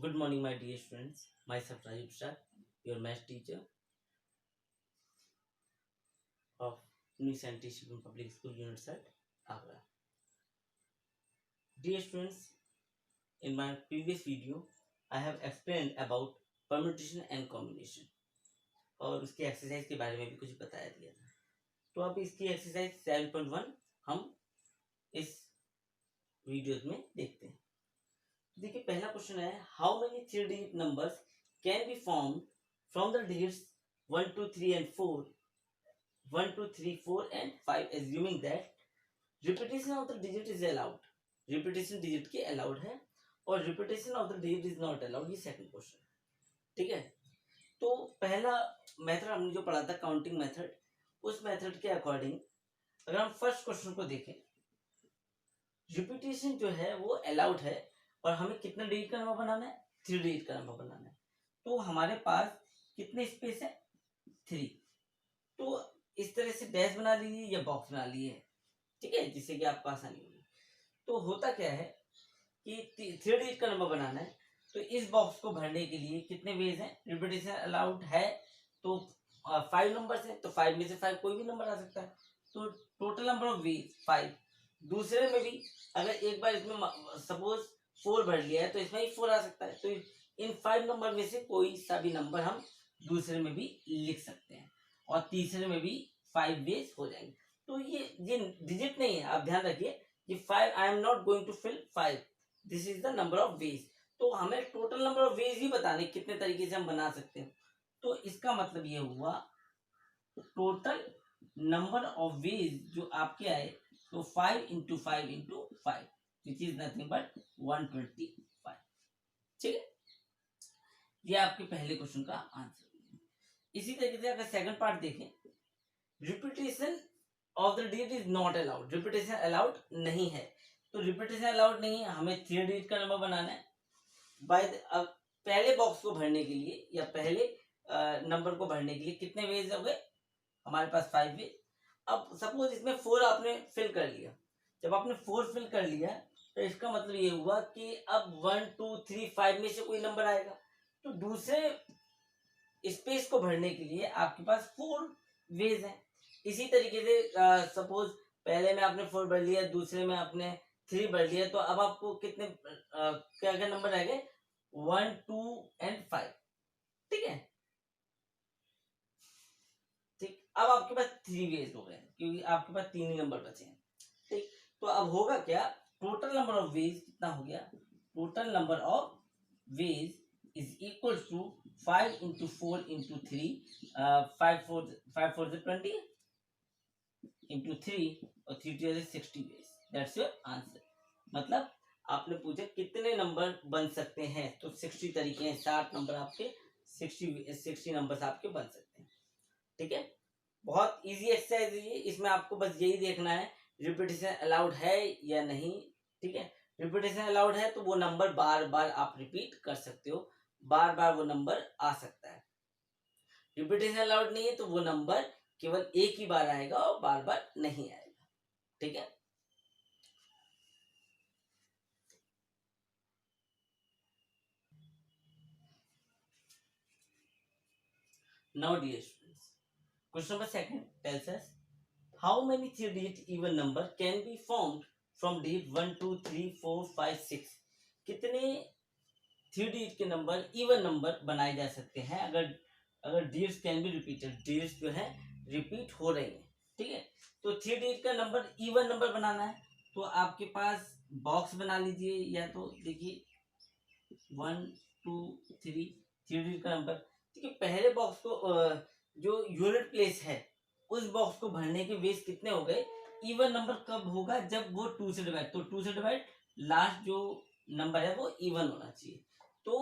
Good morning, my dear students. Myself Rajiv Shah, your math teacher of New Scientist Public School Unit Set, Agra. Dear students, in my previous video, I have explained about permutation and combination और उसकी exercise के बारे में भी कुछ बताया दिया था. तो अब इसकी एक्सरसाइज 7.1 हम इस वीडियो में देखते हैं. देखिए पहला क्वेश्चन है, how many 3 digit numbers can be formed from the digits 1 2 3 and 4 1 2 3 4 and 5 assuming that repetition of the digit is allowed. repetition digit के allowed है और repetition of the digit is not allowed. ये second question. ठीक है, तो पहला method हमने जो पढ़ा था काउंटिंग मेथड, उस मेथड के अकॉर्डिंग अगर हम फर्स्ट क्वेश्चन को देखें, रिपीटेशन जो है वो अलाउड है और हमें कितना डिजिट का नंबर बनाना है, 3 डिजिट का नंबर बनाना है. तो हमारे पास कितने स्पेस है, 3. तो इस तरह से डैश बना लीजिए या बॉक्स बना लीजिए, ठीक है, जिससे कि आपको आसानी होगी. तो होता क्या है कि 3 डिजिट का नंबर बनाना है, तो इस बॉक्स को भरने के लिए कितने वेज हैं, रिपीटेशन अलाउड है तो 5 नंबर्स है, तो 5 में से 5 कोई भी नंबर आ सकता है. तो टोटल नंबर ऑफ वेज 5. दूसरे में भी अगर एक बार इसमें सपोज 4 भर लिया है तो इसमें ही 4 आ सकता है. तो इन 5 नंबर में से कोई सा भी नंबर हम दूसरे में भी लिख सकते हैं और तीसरे में भी 5 वेज हो जाएंगे. तो ये डिजिट नहीं है, आप ध्यान रखिए कि 5 I am not going to fill 5, this is the number of ways. तो हमें टोटल नंबर ऑफ वेज ही बताने कितने तरीके से हम बना सकते हैं. तो इसका मतलब ये हुआ टोटल नंबर ऑफ वेज जो आपके आए तो 5 into 5 into 5 which is nothing but 125. ठीक है, ये आपके पहले क्वेश्चन का आंसर. इसी तरीके से अगर सेकंड पार्ट देखें, repetition of the digit is not allowed. Repetition allowed नहीं है, तो रिपीटेशन अलाउड नहीं है, हमें 3 डिजिट का नंबर बनाना है. बाय पहले बॉक्स को भरने के लिए या पहले नंबर को भरने के लिए कितने वेज हो गए, हमारे पास 5 वेज. अब सपोज इसमें 4 आपने फिल कर लिया. जब आपने 4 फिल कर लिया तो इसका मतलब ये हुआ कि अब 1 2 3 5 में से कोई नंबर आएगा. तो दूसरे स्पेस को भरने के लिए आपके पास 4 वेज हैं. इसी तरीके से सपोज पहले में आपने 4 भर लिया, दूसरे में आपने 3 भर लिया, तो अब आपको कितने क्या क्या नंबर रह गए, 1 2 and 5. ठीक है, ठीक. अब आपके पास 3 वेज हो गए क्योंकि आपके पास 3 ही नंबर बचे हैं. ठीक, तो अब होगा क्या, टोटल नंबर ऑफ वेज कितना हो गया, total number of veg is equal to 5 into 4 into 3 5 4 20 into 3 और 3 2 60 ways. That's your answer. मतलब आपने पूछा कितने नंबर बन सकते हैं, तो 60 तरीके हैं, 60 नंबर आपके 60 नंबर आपके बन सकते हैं. ठीक है, बहुत इजी एक्सरसाइज है ये. इसमें आपको बस यही देखना है रिपीटेशन अलाउड है या नहीं. ठीक है, रिपीटेशन अलाउड है तो वो नंबर बार बार आप रिपीट कर सकते हो, बार बार वो नंबर आ सकता है. रिपीटेशन अलाउड नहीं है तो वो नंबर केवल एक ही बार आएगा और बार बार नहीं आएगा. ठीक है, now dear students, question number 2 tells us how many 3 digit even number can be formed from digit 1 2 3 4 5 6. कितने 3 डिजिट के नंबर इवन नंबर बनाए जा सकते हैं अगर digits can be repeated, digits जो है रिपीट हो रहे हैं. ठीक है, तो 3 डिजिट का नंबर इवन नंबर बनाना है तो आपके पास बॉक्स बना लीजिए, या तो देखिए 1 2 3 डिजिट का नंबर. ठीक है, पहले बॉक्स को जो यूनिट प्लेस है उस बॉक्स को भरने के वेज कितने हो गए. इवन नंबर कब होगा, जब वो 2 से डिवाइड, तो 2 से डिवाइड लास्ट जो नंबर है वो इवन होना चाहिए. तो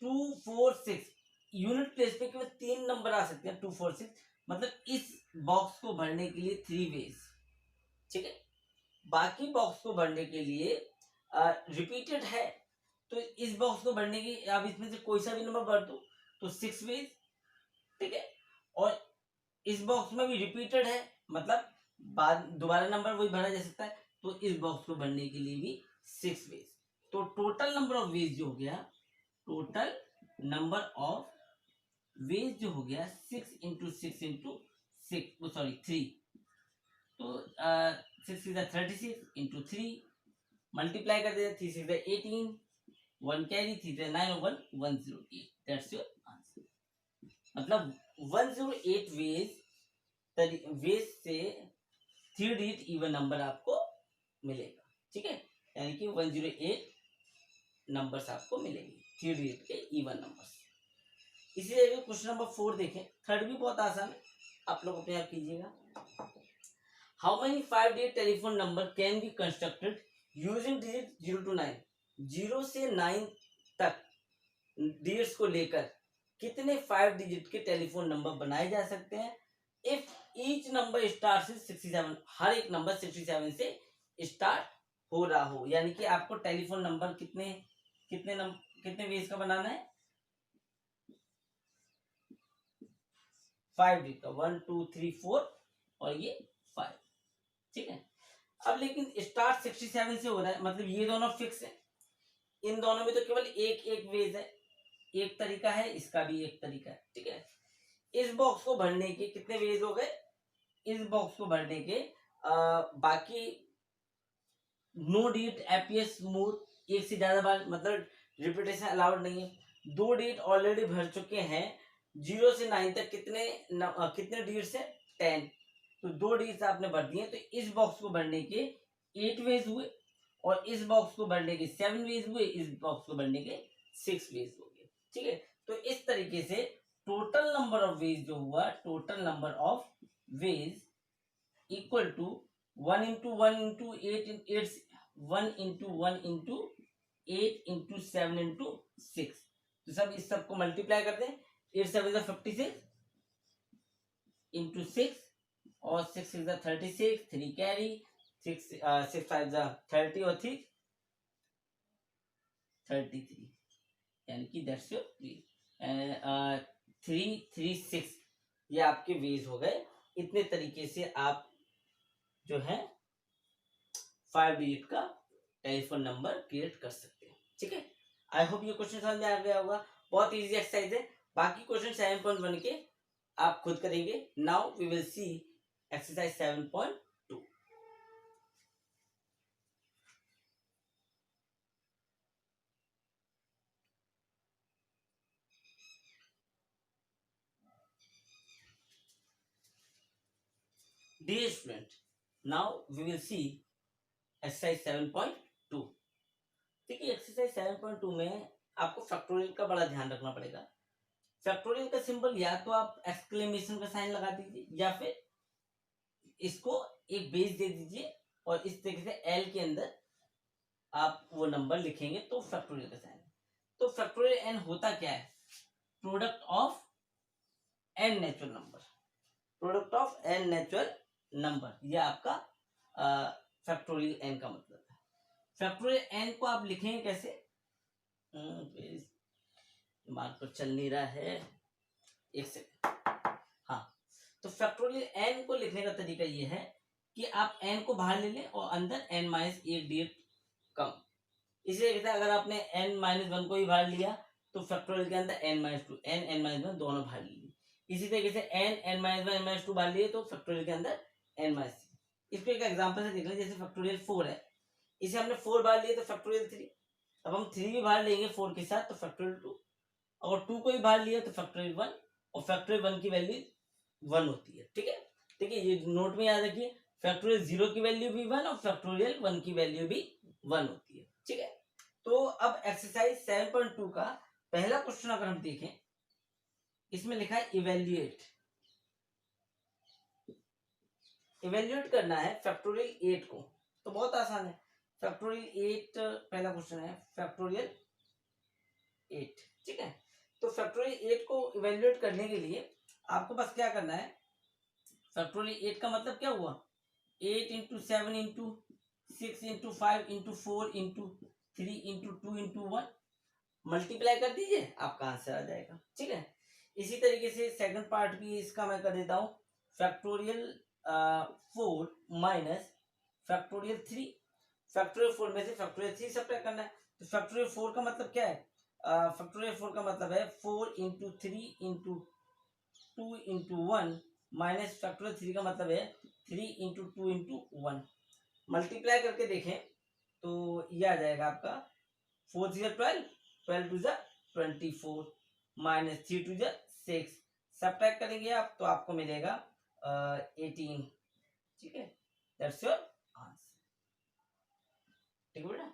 2 4 6 यूनिट प्लेस पे केवल 3 नंबर आ सकते हैं, 2 4 6. मतलब इस बॉक्स को भरने के लिए 3 वेज. ठीक है, बाकी बॉक्स को भरने के लिए रिपीटेड है, तो इस बॉक्स को भरने की आप इसमें से कोई सा भी नंबर भर दो तो 6 वेज. ठीक है, और इस बॉक्स में भी रिपीटेड है, मतलब बाद दोबारा नंबर वही भरा जा सकता है, तो इस बॉक्स को भरने के लिए भी 6 वेज. तो टोटल नंबर ऑफ वेज जो हो गया टोटल नंबर ऑफ वेज जो हो गया 6 इंटू 6 इंटू 6 सॉरी 3, तो 6 इज 36 इंटू 3 मल्टीप्लाई कर देते, 3 6 18, 1 कैरी, 3 9 1 108, दैट्स योर आंसर। मतलब 108 वेज से 3 डिजिट इवन नंबर आपको मिलेगा, ठीक है, यानी कि 108 नंबर्स आपको मिलेंगे 3 डिजिट के इवन नंबर्स। इसी तरह क्वेश्चन नंबर 4 देखें, थर्ड भी बहुत आसान है, आप लोग अपने आप कीजिएगा। How many 5 digit telephone number can be constructed using digit 0 to 9, 0 से 9 तक डिजिट्स को लेकर कितने 5 डिजिट के टेलीफोन नंबर बनाए जा सकते हैं इफ ईच नंबर स्टार्ट से 67, हर एक नंबर 67 से स्टार्ट हो रहा हो, यानी कि आपको टेलीफोन नंबर कितने वेज का बनाना है, 5 डिजिट का, 1 2 3 4 और ये 5, ठीक है। अब लेकिन स्टार्ट 67 से हो रहा है, मतलब ये दोनों फिक्स है, इन दोनों में तो केवल एक वेज है, एक तरीका है, इसका भी एक तरीका है, ठीक है। इस बॉक्स को भरने के कितने वेज हो गए, इस बॉक्स को भरने के बाकी नो डिजिट अपीयर्स मोर, एक से ज्यादा बार मतलब रिपीटेशन अलाउड नहीं है, 2 डिजिट ऑलरेडी भर चुके हैं, 0 से 9 तक कितने डिजिट्स है 10, तो 2 डिजिट आपने भर दिए, तो इस बॉक्स को भरने के 8 वेज हुए और इस बॉक्स को भरने के 7 वेज हुए, इस बॉक्स को भरने के 6 वेज हो गए, ठीक है। तो इस तरीके से टोटल नंबर ऑफ वेज जो हुआ, total number of ways equal to 1 into 1 into 8 1 into 1 into 8 into 7 into 6, तो सब इस सबको मल्टीप्लाई कर दें, 8 7 is 56 इंटू 6 और 6 is 36, 3 कैरी, 6 5 30 और 3 33, यानी कि दैट्स योर 336, ये आपके वेज हो गए। इतने तरीके से आप जो है 5 डिजिट का टेलीफोन नंबर क्रिएट कर सकते हैं, ठीक है। आई होप ये क्वेश्चन समझ में आ गया होगा, बहुत इजी एक्सरसाइज है। बाकी क्वेश्चन 7.1 के आप खुद करेंगे। Now we will see exercise 7.2। Dear student, now we will see exercise 7.2। देखिए एक्सरसाइज 7.2 में आपको फैक्टोरियल का बड़ा ध्यान रखना पड़ेगा। फैक्टोरियल का सिंबल या तो आप एक्सक्लेमेशन का साइन लगा दीजिए या फिर इसको एक बेस दे दीजिए और इस तरीके से एल के अंदर आप वो नंबर लिखेंगे तो फैक्टोरियल का साइन। तो फैक्टोरियल एन होता क्या है, product of n natural number, product of n natural number, ये आपका फैक्टोरियल एन का मतलब है। फैक्टोरियल एन को आप लिखेंगे कैसे, दिमाग पर चल नहीं रहा है, एक सेकंड। हाँ, तो फैक्टोरियल एन को लिखने का तरीका ये है कि आप एन को बाहर ले लें और अंदर एन माइनस एक डिजिट कम। इसलिए कहता है अगर आपने एन माइनस 1 को ही बाहर लिया तो फैक्टोरियल के अंदर एन माइनस 2 एन माइनस 1 दोनों बाहर लिए। इसी तरीके से एन माइनस 1 एन माइनस 2 बाहर लिए तो फैक्टोरियल के अंदर एन माइनस 3। इसको एक एग्जांपल से देख लें, जैसे फैक्टोरियल 4 है, इसे हमने 4 बाहर लिए तो फैक्टोरियल 3, अब हम 3 भी बाहर लेंगे 4 के साथ तो फैक्टोरियल 2, और 2 को भी बाहर लिया तो फैक्टोरियल 1, और फैक्टोरियल 1 की वैल्यू 1 होती है, ठीक है। ठीक है, ये नोट में याद रखिए, फैक्टोरियल 0 की वैल्यू भी 1 और फैक्टोरियल 1 की वैल्यू भी 1 होती है, ठीक है। तो अब एक्सरसाइज 7.2 का पहला क्वेश्चन अगर हम देखें, इसमें लिखा है इवेल्युएट। इवेल्युएट करना है फैक्टोरियल 8 को, तो बहुत आसान है। फैक्टोरियल 8 पहला क्वेश्चन है, फैक्टोरियल 8, ठीक है। तो फैक्टोरियल 8 को इवेल्युएट करने के लिए आपको बस क्या करना है, फैक्टोरियल 8 का मतलब क्या हुआ, 8 into 7 into 6 into 5 into 4 into 3 into 2 into 1 multiply कर दीजिए, आपका आंसर आ जाएगा, ठीक है। इसी तरीके से सेकंड पार्ट भी इसका मैं कर देता हूँ, फैक्टोरियल 4 माइनस फैक्टोरियल 3, फैक्टोरियल 4 में से फैक्टोरियल 3 सब्ट्रैक्ट करना है, तो फैक्टोरियल 4 का मतलब क्या है, फैक्टोरियल 4 का मतलब है 4 into 3 into 2 into 1 minus factorial 3 का मतलब है 3 इंटू 2 इंटू 1। मल्टीप्लाई करके देखें तो ये आ जाएगा आपका 4 × 12, 12 × 24 माइनस 3 × 6। सब्ट्रैक्ट करेंगे आप तो आपको मिलेगा 18। ठीक है, दैट्स योर आंसर। ठीक है बेटा,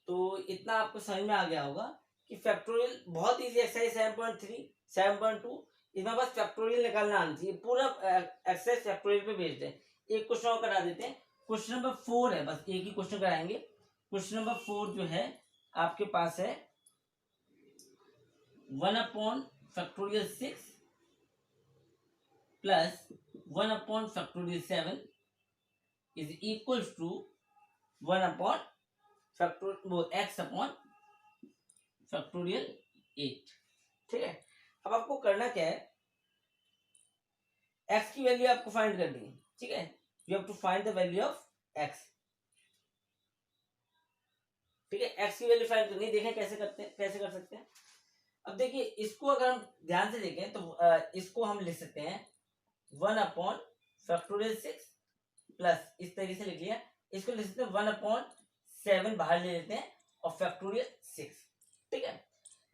तो इतना आपको समझ में आ गया होगा कि फैक्टोरियल बहुत इजी एक्सरसाइज 7.3 7.2 इसमें बस फैक्टोरियल निकालना आना चाहिए। पूरा एक्सरसाइज फैक्टोरियल पे बेस्ड है। एक क्वेश्चन और करा देते हैं, क्वेश्चन नंबर 4 है, बस एक ही क्वेश्चन कराएंगे। क्वेश्चन नंबर 4 जो है आपके पास है 1/6 plus 1/7 is equals to 1/x/8। ठीक है, अब आपको करना क्या है, x की वैल्यू आपको फाइंड करनी है। ठीक है, you have to find the value of x। ठीक है, x की वैल्यू फाइंड करनी है। देखें कैसे करते हैं, कैसे कर सकते हैं। अब देखिए इसको अगर हम ध्यान से देखें तो इसको हम लिख सकते हैं 1/6 प्लस, इस तरीके से लिख लिया। इसको लिख सकते हैं 1/7 बाहर ले लेते हैं और फैक्टोरियल 6। ठीक है,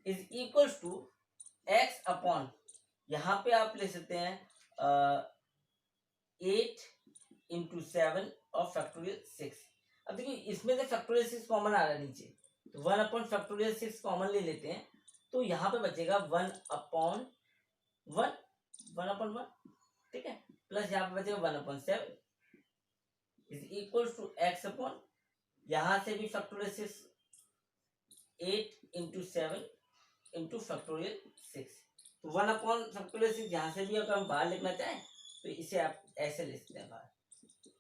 is equals to x upon, यहां पे आप ले सकते हैं 8 इंटू 7 और फैक्टोरियल 6। अब देखिए इसमें से फैक्टोरियल 6 कॉमन आ रहा है नीचे, तो 1/फैक्टोरियल 6 कॉमन ले लेते हैं, तो यहाँ पे बचेगा 1/1। ठीक है, प्लस यहाँ पे बचेगा 1/7 is equal to x upon, यहां से भी फैक्टोरियल 6 8 इंटू 7 इंटू फैक्टोरियल 6, तो 1/फैक्टोरियल 6 यहाँ से भी अगर हम बाहर लिखना चाहें तो इसे आप ऐसे लिख सकते हैं बाहर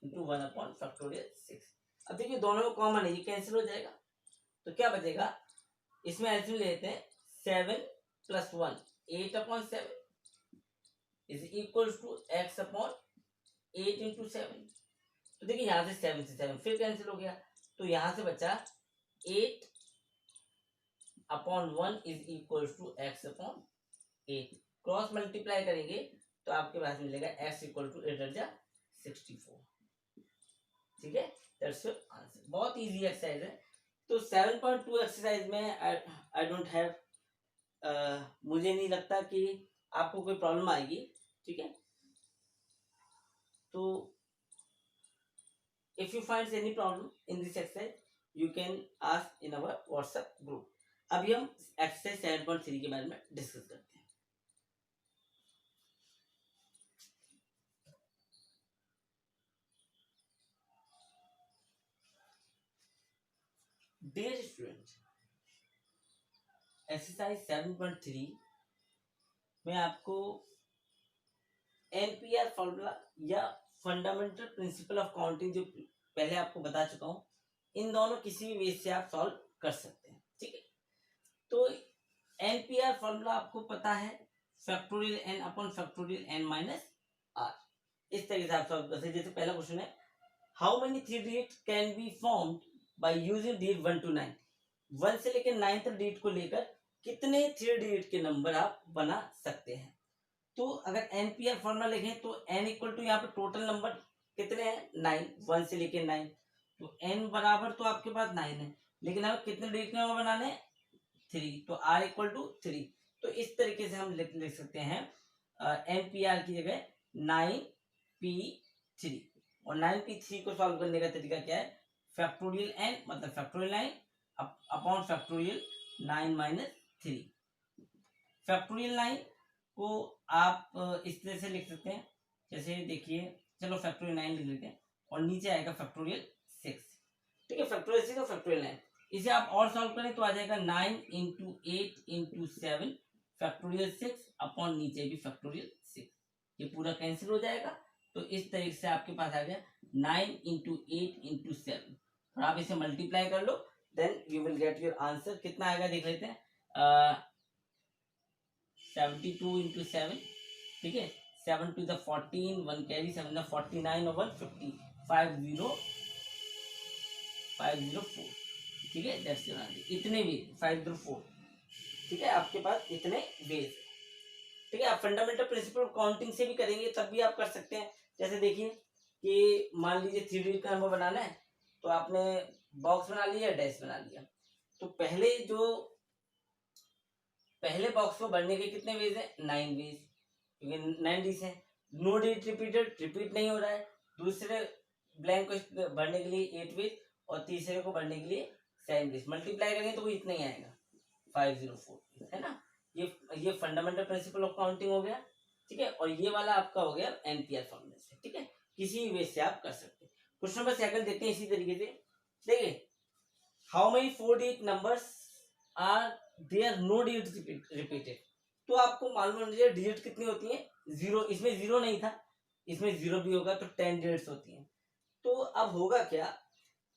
इंटू 1/फैक्टोरियल 6। अब देखिए दोनों में कॉमन है, ये कैंसिल हो जाएगा, तो क्या बचेगा, इसमें एलसीएम ले लेते हैं 7 + 1 8/7 is equal to x upon 8 into 7। तो देखिए यहाँ से 7 से 7 फिर कैंसिल हो गया, तो यहाँ से बचा 8/1 is equal to x upon 8। Cross multiply करेंगे तो आपके पास मिलेगा x इक्वल टू 8 64। ठीक है, दैट्स योर आंसर। बहुत इजी एक्सरसाइज है। तो 7.2 एक्सरसाइज में आई डोंट हैव, मुझे नहीं लगता कि आपको कोई प्रॉब्लम आएगी। ठीक है, तो if you find any problem in this exercise you can ask in our WhatsApp group. अभी हम एक्सरसाइज 7.3 के बारे में डिस्कस करते हैं। डियर स्टूडेंट, एक्सरसाइज 7.3 में आपको एनपीआर फॉर्मूला या फंडामेंटल प्रिंसिपल ऑफ काउंटिंग जो पहले आपको बता चुका हूं, इन दोनों किसी भी वे से आप सॉल्व कर सकते हैं। ठीक है, तो एनपीआर फॉर्मूला आपको पता है, factorial n upon factorial n minus r। इस तरीके से आप सॉल्व कर सकते हैं। जैसे पहला क्वेश्चन है, how many 3 digit can be formed by using digit 1 to 9। 1 से लेकर 9 तक डिजिट को लेकर कितने 3 डिजिट के नंबर आप बना सकते हैं। तो अगर एनपीआर फॉर्मूला लिखें तो n इक्वल टू यहाँ पे टोटल नंबर कितने हैं 9, 1 से लेके 9, तो n बराबर तो आपके पास 9 है, लेकिन हमें कितने डिजिट के नंबर बनाने 3, तो r इक्वल टू 3। तो इस तरीके से हम लिख सकते हैं एनपीआर की जगह 9p3, और 9p3 को सॉल्व करने का तरीका क्या है, फैक्टोरियल n मतलब factorial 9 upon factorial 9 minus 3। Factorial 9 को आप इस तरह से लिख सकते हैं, जैसे देखिए, चलो फैक्टोरियल 9 लिख लेते हैं और नीचे आएगा फैक्टोरियल 6। ठीक है, फैक्टोरियल 6 और फैक्टोरियल 9, इसे आप और सॉल्व करें तो आ जाएगा 9 इंटू 8 इंटू 7 फैक्टोरियल 6 अपॉन नीचे भी फैक्टोरियल 6। ये पूरा कैंसिल हो जाएगा, तो इस तरीके से आपके पास आ गया 9 इंटू 8 इंटू 7, और आप इसे मल्टीप्लाई कर लो, then you will get your answer. कितना आएगा देख लेते हैं, 72 इंटू 7। ठीक है, 7 to the 14, 1 कैरी, 7 the 49 और 150, 504। ठीक है, दैट्स योर आंसर। इतने भी 504 ठीक है, आपके पास इतने वेज। ठीक है, आप फंडामेंटल प्रिंसिपल ऑफ काउंटिंग से भी करेंगे तब भी आप कर सकते हैं। जैसे देखिए कि मान लीजिए 3 डिजिट का नंबर बनाना है, तो आपने बॉक्स बना लिया, डैश बना लिया। तो पहले बॉक्स को भरने के कितने वेज है? 9 वेज, क्योंकि 9 डिजिट है। नो डिजिट रिपीट नहीं हो रहा है। दूसरे ब्लैंक को भरने के लिए 8 वेज और तीसरे को भरने के लिए 7 वेज। मल्टीप्लाई करेंगे तो वो इतना ही आएगा, 504, है ना। ये फंडामेंटल प्रिंसिपल ऑफ काउंटिंग हो गया। ठीक है, और ये वाला आपका हो गया एनपीआर फॉर्मूले से। ठीक है, किसी भी वे से आप कर सकते हैं। क्वेश्चन नंबर 2 देखते हैं इसी तरीके से। देखिए, how many 4 digit numbers are there no digit repeated. तो आपको मालूम होना चाहिए डिजिट कितनी होती है? 0। इसमें 0 नहीं था, इसमें 0 भी होगा, तो 10 डिजिट्स होती हैं। तो अब होगा क्या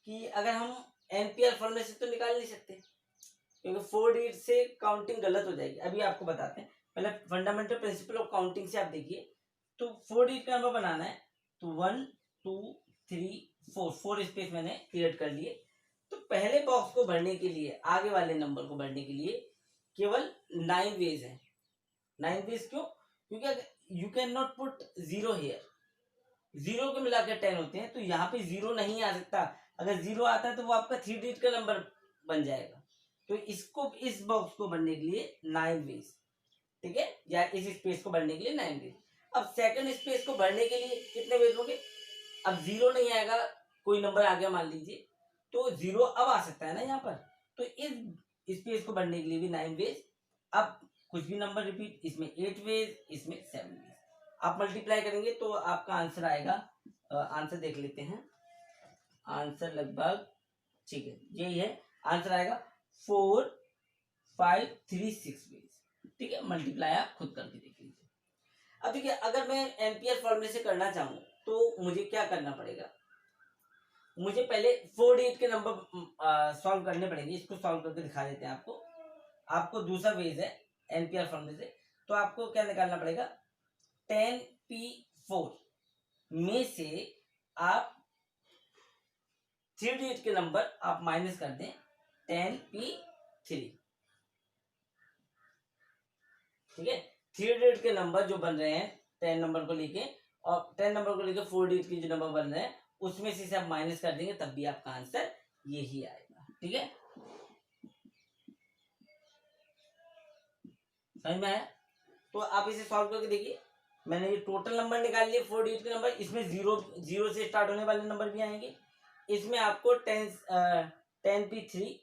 कि अगर हम एनपीआर फॉर्मूले से तो निकाल नहीं सकते, क्योंकि 4 डिजिट से काउंटिंग गलत हो जाएगी। अभी आपको बताते हैं, पहले फंडामेंटल प्रिंसिपल ऑफ काउंटिंग से आप देखिए। तो 4 डिजिट का नंबर बनाना है, तो 1 2 3 4 स्पेस मैंने क्रिएट कर लिए। तो पहले बॉक्स को भरने के लिए, आगे वाले नंबर को भरने के लिए केवल 9 वेज है। 9 वेज क्यों? क्योंकि you can not put 0 here. 0 के मिलाकर 10 होते हैं, तो यहाँ पे 0 नहीं आ सकता। अगर 0 आता है तो वो आपका 3 डिजिट का नंबर बन जाएगा। तो इसको, इस बॉक्स को भरने के लिए 9 वेज, ठीक है, या इस स्पेस को भरने के लिए 9 वेज। अब सेकंड स्पेस को भरने के लिए कितने वेज होंगे? अब 0 नहीं आएगा, कोई नंबर आ गया मान लीजिए, तो 0 अब आ सकता है ना यहाँ पर। तो इस स्पेस को भरने के लिए भी 9 वेज। अब कुछ भी नंबर रिपीट, इसमें 8 वेज, इसमें 7 वेज। आप मल्टीप्लाई करेंगे तो आपका आंसर आएगा। आंसर देख लेते हैं। आंसर लगभग ठीक है, यही है आंसर आएगा 4 5 3 6 वेज। ठीक है, मल्टीप्लाई आप खुद करके देख लीजिए। अब देखिए, अगर मैं एम्पियर फॉर्मूले से करना चाहूँ तो मुझे क्या करना पड़ेगा? मुझे पहले 4 डिजिट के नंबर सॉल्व करने पड़ेंगे। इसको सॉल्व करके दिखा देते हैं आपको। आपको दूसरा वेज है एम्पियर फॉर्मूले से, तो आपको क्या निकालना पड़ेगा? 10p4 में से आप 3 डिजिट के नंबर आप माइनस कर दें 10p3। ठीक है, 3 डिजिट के नंबर जो बन रहे हैं 10 नंबर को लेके, और 10 नंबर को लेके 4 डिजिट के जो नंबर बन रहे हैं उसमें से आप माइनस कर देंगे, तब भी आपका आंसर यही आएगा। ठीक है, समझ में आया? तो आप इसे सॉल्व करके देखिए। मैंने ये टोटल नंबर निकाल लिए 4 डिजिट के नंबर। इसमें जीरो से स्टार्ट होने वाले नंबर भी आएंगे। इसमें आपको 10p3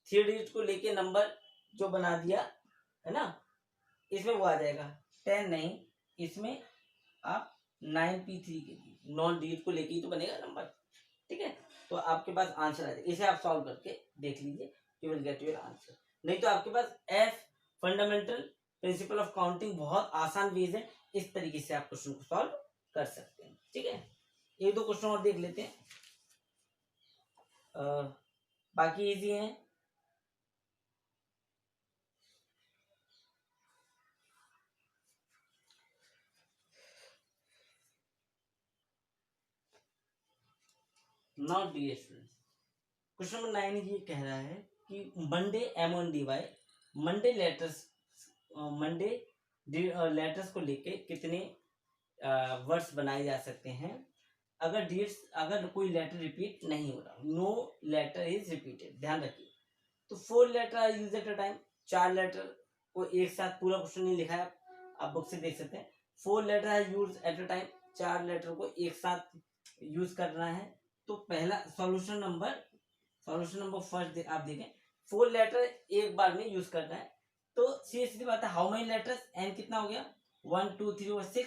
3 डिजिट को लेके नंबर जो बना दिया है ना, इसमें वो आ जाएगा 10 नहीं, इसमें आप 9p3 के लिए 9 डिजिट को लेके ही तो बनेगा नंबर। ठीक है, तो आपके पास आंसर आ जाएगा। इसे आप सॉल्व करके देख लीजिए, you will get your answer. नहीं तो आपके पास एफ फंडामेंटल प्रिंसिपल ऑफ काउंटिंग बहुत आसान वेज है, इस तरीके से आप क्वेश्चन को सॉल्व कर सकते हैं। ठीक है, एक दो क्वेश्चन और देख लेते हैं, बाकी इजी हैं। Not dear students, question number 9 ये कह रहा है कि मंडे M1DY मंडे लेटर्स को लेके कितने वर्ड्स बनाए जा सकते हैं अगर कोई लेटर रिपीट नहीं हो रहा, नो लेटर इज रिपीटेड। ध्यान रखिए, तो 4 letter are use at a time. 4 letter को एक साथ, पूरा क्वेश्चन नहीं लिखा है, आप बुक से देख सकते हैं। 4 letter are use at a time, 4 letter को एक साथ यूज करना है। तो पहला सॉल्यूशन नंबर फर्स्ट आप देखें, 4 लेटर एक बार में यूज करना है। तो सीधी बात है, हाउ मेनी लेटर्स, एन कितना हो गया 1 2 3 और 6।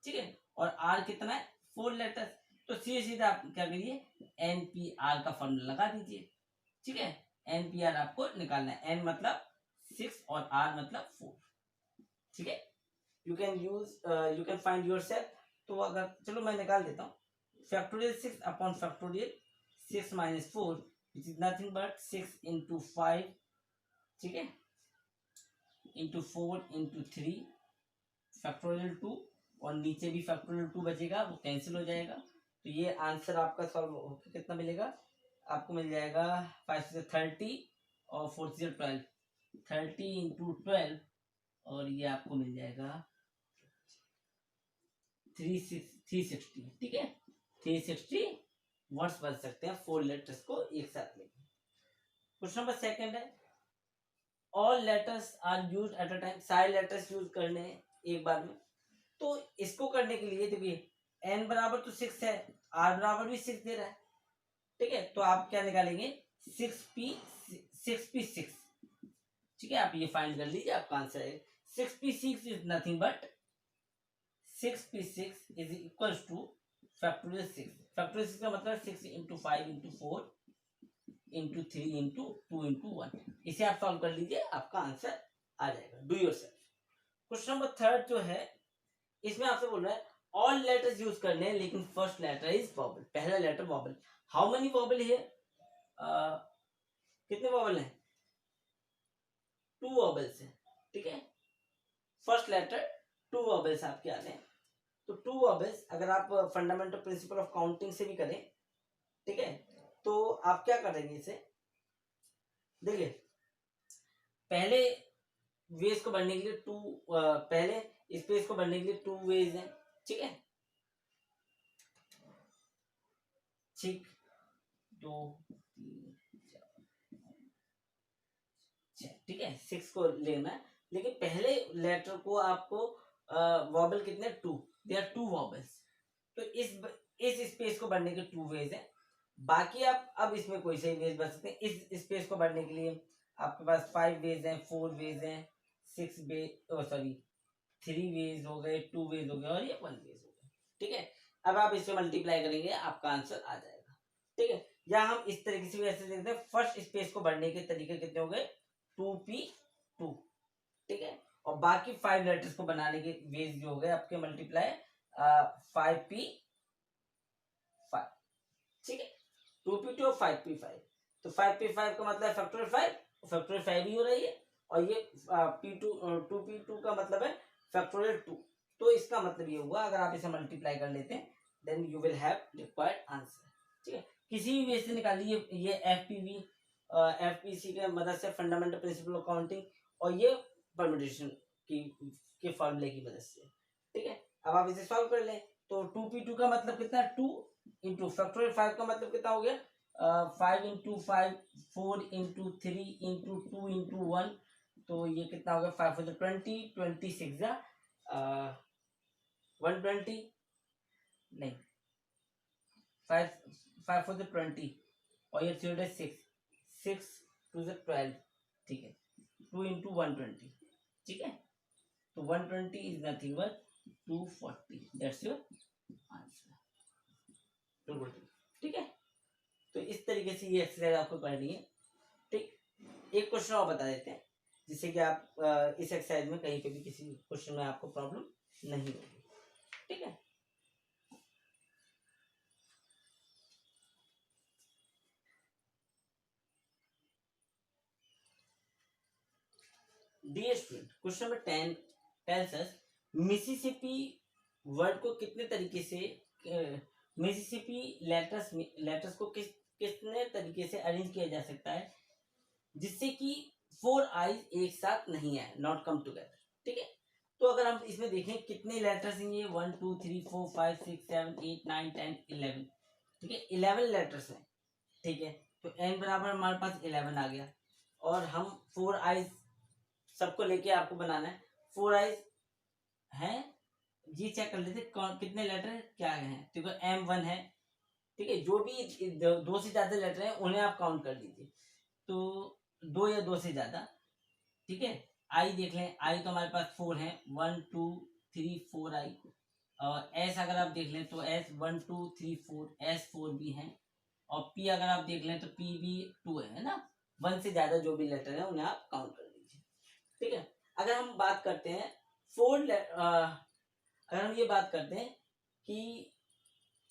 ठीक है, और आर कितना है 4 लेटर्स। तो सीधा आप क्या करिए, एनपीआर का फॉर्मूला लगा दीजिए। ठीक है, एनपीआर आपको निकालना है, एन मतलब 6 और आर मतलब 4। ठीक है, you can find your self. तो अगर चलो मैं निकाल देता हूँ, factorial 6 upon factorial 6 minus 4 which is nothing but 6 into 5, ठीक है, इंटू 4 इंटू 3 फैक्टोरियल 2, और नीचे भी फैक्टोरियल 2 बचेगा, वो कैंसिल हो जाएगा। तो ये आंसर आपका सॉल्व होकर कितना मिलेगा? आपको मिल जाएगा 5 से 30 और 4 से 12, 30 इंटू 12 और ये आपको मिल जाएगा 360, ठीक है। 360 वर्ड्स बन सकते हैं 4 लेटर्स को एक साथ लेके। क्वेश्चन नंबर सेकंड है, all letters are used at a time, सारे लेटर्स यूज करने एक बार में। तो इसको करने के लिए देखिए n बराबर तो 6 है, r बराबर भी 6 दे रहा है, ठीक है। तो आप क्या निकालेंगे 6p6, ठीक है। आप ये फाइंड कर लीजिए, आपका आंसर है 6p6 is nothing but 6p6 is equals two factorial 6। Factorial 6 का मतलब 6 into 5 into 4 into 3 into 2 into 1। इसे आप सॉल्व कर लीजिए, आपका आंसर आ जाएगा। Do yourself. Question number third जो है, इसमें आपसे बोल रहा है ऑल लेटर्स यूज करने हैं लेकिन फर्स्ट लेटर इज वॉवल, पहला letter vowel. How many vowel है? कितने वॉवल हैं? 2 वॉवल्स हैं, ठीक है। फर्स्ट लेटर 2 वॉवल्स आपके आते हैं। तो 2 वॉवल्स अगर आप फंडामेंटल प्रिंसिपल ऑफ काउंटिंग से भी करें, ठीक है, तो आप क्या करेंगे इसे, देखिए पहले वेज को बढ़ने के लिए पहले स्पेस को बढ़ने के लिए 2 वेज हैं, ठीक है। ठीक, 2 3 4, ठीक है, 6 को लेना है। लेकिन पहले लेटर को आपको वॉबल कितने 2, दे आर 2 वॉबल्स। तो इस स्पेस को बढ़ने के 2 वेज है। बाकी आप अब इसमें कोई से वेज बन सकते हैं। इस स्पेस को बढ़ने के लिए आपके पास 5 वेज हैं, 4 वेज हैं, 6 वेज, सॉरी 3 वेज हो गए, 2 वेज हो गए और ये 1 वेज हो गए, ठीक है। अब आप इसे मल्टीप्लाई करेंगे, आपका आंसर आ जाएगा, ठीक है। या हम इस तरीके से भी ऐसे देखते हैं, फर्स्ट स्पेस को बढ़ने के तरीके कितने हो गए 2p2, ठीक है। और बाकी 5 लेटर्स को बनाने के वेज जो हो गए आपके मल्टीप्लाई 5p5, ठीक है। 2p2 और 5p5, तो 5p5 का मतलब फैक्टोरियल 5, फैक्टोरियल 5 ही हो रही है। और ये p2 2p2 का मतलब है फैक्टोरियल 2। तो इसका मतलब ये हुआ, अगर आप इसे मल्टीप्लाई कर लेते हैं then you will have required answer, ठीक है। किसी भी वे से निकाल लीजिए, ये एफपीवी एफपीसी के मदद से, फंडामेंटल प्रिंसिपल ऑफ काउंटिंग, और ये परम्यूटेशन के फॉर्मूले की मदद से, ठीक है। अब आप इसे सॉल्व कर लें, तो 2p2 का मतलब कितना है 2 इंटू फैक्टोरियल 5 का मतलब कितना हो गया 5 इंटू 5, 4 इंटू 3 इंटू 2 इंटू 1, तो ये कितना हो गया 5 for the 20, 26 120, नहीं 5 for the 20 और ये 3 6 to the 12, ठीक है। 2 इंटू 120, ठीक है। तो 120 is nothing but 240, that's your answer, 240, ठीक है। तो इस तरीके से ये एक्सरसाइज आपको करनी है, ठीक। एक क्वेश्चन और बता देते हैं जिससे कि आप इस एक्सरसाइज में कहीं पे भी किसी क्वेश्चन में आपको प्रॉब्लम नहीं होगी, ठीक है। Dear student, question number 10 tells us Mississippi word को कितने तरीके से मिसिसिपी लेटर्स को कितने तरीके से अरेंज किया जा सकता है जिससे कि 4 आईज एक साथ नहीं आए, नॉट कम टुगेदर, ठीक है। तो अगर हम इसमें देखें कितने लेटर्स हैं, ये 1 2 3 4 5 6 7 8 9 10 11, ठीक है। 11 लेटर्स हैं, ठीक है। तो n बराबर हमारे पास 11 आ गया। और हम 4 आईज सबको लेके आपको बनाना है, 4 आईज हैं, जी चेक कर लेते कितने लेटर क्या हैं। देखो M1 है, ठीक है। जो भी 2 से ज्यादा लेटर हैं उन्हें आप काउंट कर लीजिए, तो 2 या 2 से ज्यादा, ठीक है। आई देख लें, आई तो हमारे पास 4 है, 1 2 3 4 आई। और एस अगर आप देख लें तो एस 1 2 3 4, एस 4 भी है। और पी अगर आप देख लें तो पी भी 2 है ना। 1 से ज्यादा जो भी लेटर है उन्हें आप काउंट कर लीजिए, ठीक है। अगर हम बात करते हैं अगर हम ये बात करते हैं कि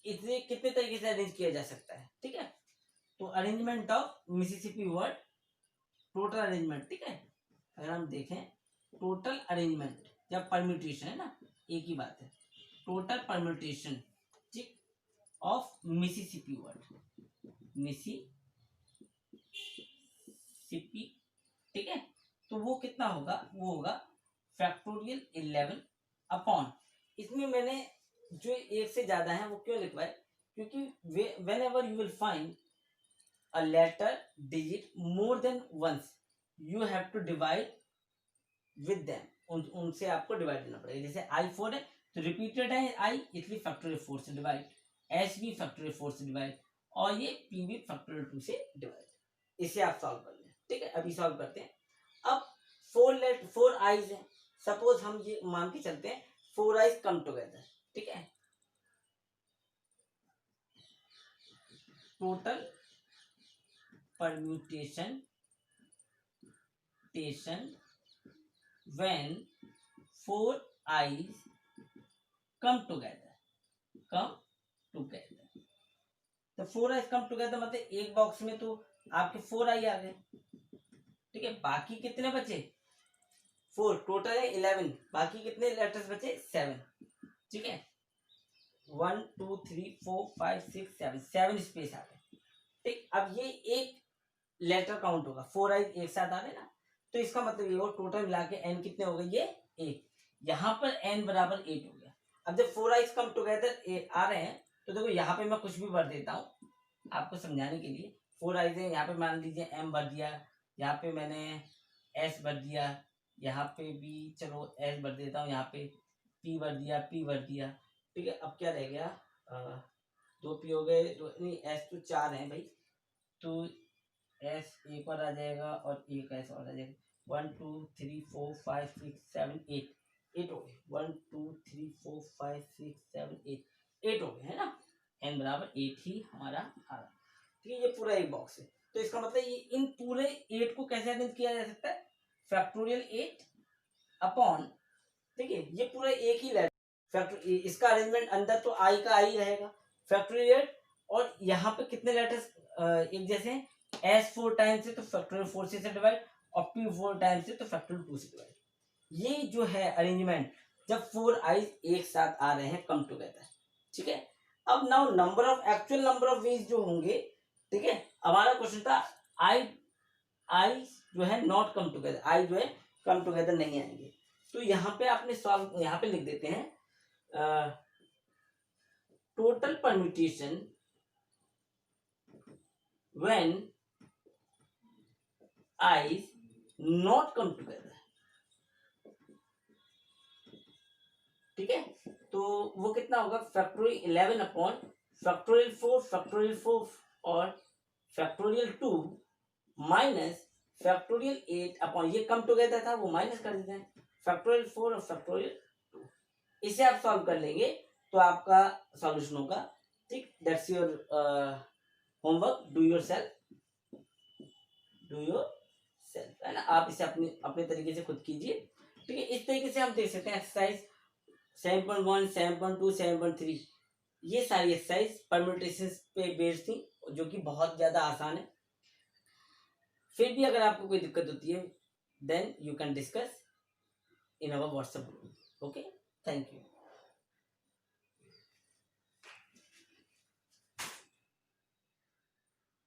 इसे कितने तरीके से अरेंज किया जा सकता है, ठीक है। तो arrangement of Mississippi word, total arrangement, ठीक है। अगर हम देखें टोटल अरेंजमेंट या परम्यूटेशन है ना, एक ही बात है, टोटल परम्यूटेशन, ठीक, ऑफ मिसिसिपी वर्ड, मिसिसिपी, ठीक है। तो वो कितना होगा, वो होगा फैक्टोरियल 11 अपॉन, इसमें मैंने जो एक से ज्यादा है वो क्यों लिखवाए, क्योंकि whenever you will find a letter digit more than once you have to divide with them, उनसे आपको डिवाइड करना पड़ेगा। जैसे i4 है तो रिपीटेड है i, इसलिए फैक्टोरियल 4 से डिवाइड, h भी फैक्टोरियल 4 से डिवाइड, और ये p भी फैक्टोरियल 2 से डिवाइड। इसे आप सॉल्व कर लें, ठीक है। अभी सॉल्व करते हैं। अब 4 आईज है, सपोज हम ये मान के चलते हैं 4 आईज कम टुगेदर, ठीक है। Total permutation when 4 eyes come together, तो 4 eyes come together मतलब एक बॉक्स में तो आपके 4 आई आ गए, ठीक है। बाकी कितने बचे, 4, टोटल है 11, बाकी कितने लेटर्स बचे, 7, ठीक है। 1 2 3 4 5 6 7 स्पेस आ गए, ठीक। अब ये एक लेटर काउंट होगा, 4 आई एक साथ आ गए ना, तो इसका मतलब ये हो टोटल मिला के एन कितने हो गए, ये 8, यहाँ पर एन बराबर 8 हो गया। अब जब 4 आइज कम टुगेदर आ रहे हैं तो देखो यहाँ पे मैं कुछ भी भर देता हूँ आपको समझाने के लिए। 4 आइज है, यहाँ पे मान लीजिए एम भर दिया, यहाँ पे मैंने एस भर दिया, यहाँ पे भी चलो एस भर देता हूँ, यहाँ पे पी भर दिया, ठीक है। अब क्या रह गया, 2 पी हो गए, नहीं एस तो 4 है भाई, तो एस एक और आ जाएगा और एक एस और आ जाएगा। 1 2 3 4 5 6 7 8 हो गए, 1 2 3 4 5 6 7 8 हो गए, है ना। एन बराबर 8 ही हमारा आ रहा, ठीक है। ये पूरा एक बॉक्स है, तो इसका मतलब ये इन पूरे 8 को कैसे अरेंज किया जा सकता है, फैक्टोरियल 8 अपॉन, ठीक है। ये पूरा एक ही लेटर, इसका अरेंजमेंट अंदर तो आई का आई रहेगा, फैक्टोरियल 8, और यहाँ पे कितने लेटर्स एक जैसे, एस 4 टाइम्स है तो फैक्टोरियल 4 से डिवाइड, और पी 4 टाइम्स है तो फैक्टोरियल 2 से डिवाइड। ये जो है अरेंजमेंट जब 4 आईज एक साथ आ रहे हैं कम टुगेदर, ठीक है। अब now number of actual number of ways जो होंगे, ठीक है। हमारा क्वेश्चन था आई जो है नॉट कम टुगेदर, आई जो है कम टुगेदर नहीं आएंगे, तो यहाँ पे आपने सॉल्व, यहाँ पे लिख देते हैं total permutation when eyes not come together, ठीक है। तो वो कितना होगा, फैक्टोरियल 11 अपॉन फैक्टोरियल 4 और फैक्टोरियल 2 माइनस फैक्टोरियल 8 अपॉन, ये कम टुगेदर था वो माइनस कर देते हैं, फैक्टोरियल 4 और फैक्टोरियल 2। इसे आप सॉल्व कर लेंगे तो आपका सॉल्यूशन होगा, ठीक। That's your homework, do your self, है ना। आप इसे अपने अपने तरीके से खुद कीजिए, ठीक है। इस तरीके से हम देख सकते हैं एक्सरसाइज 7.1 7.2 7.3, ये सारी एक्सरसाइज परम्यूटेशन पे बेस्ड थी, जो कि बहुत ज्यादा आसान है। फिर भी अगर आपको कोई दिक्कत होती है then you can discuss in our WhatsApp group, okay. Thank you.